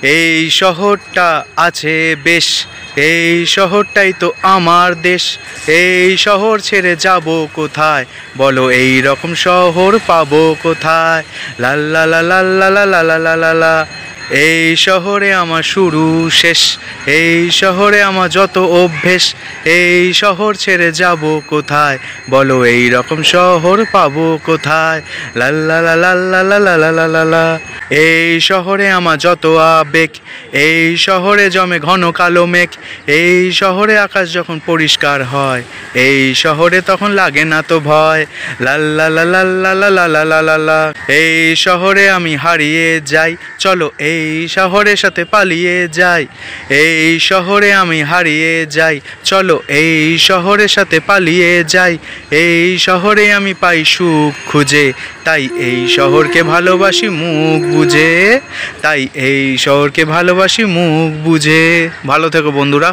এই শহরটা আছে বেশ, এই শহরটাই তো আমার দেশ। এই শহর ছেড়ে যাব কোথায়, বলো এই রকম শহর পাবো কোথায়? লাল্লা লা লাল্লা লা লা লা লা লা লা। এই শহরে আমার শুরু শেষ, এই শহরে আমার যত অভ্যেস। এই শহর ছেড়ে যাব কোথায়, বলো এই রকম শহর পাবো কোথায়? লাল্লা লা লাল্লা লা লা লা লা লা লা। এই শহরে আমার যত আবেগ, এই শহরে জমে ঘন কালো মেঘ। এই শহরে আকাশ যখন পরিষ্কার হয়, এই শহরে তখন লাগে না তো ভয়। লাল্লা লা লাল্লা লা লা লা লা লা লা। এই শহরে আমি হারিয়ে যাই, চলো এই শহরের সাথে পালিয়ে যাই। এই শহরে আমি হারিয়ে যাই, চলো এই শহরের সাথে পালিয়ে যাই। এই শহরে আমি পাই সুখ খুঁজে, তাই এই শহরকে ভালোবাসি মুখ বুঝে। তাই এই শহরকে ভালোবাসি মুখ বুঝে। ভালো থেকো বন্ধুরা।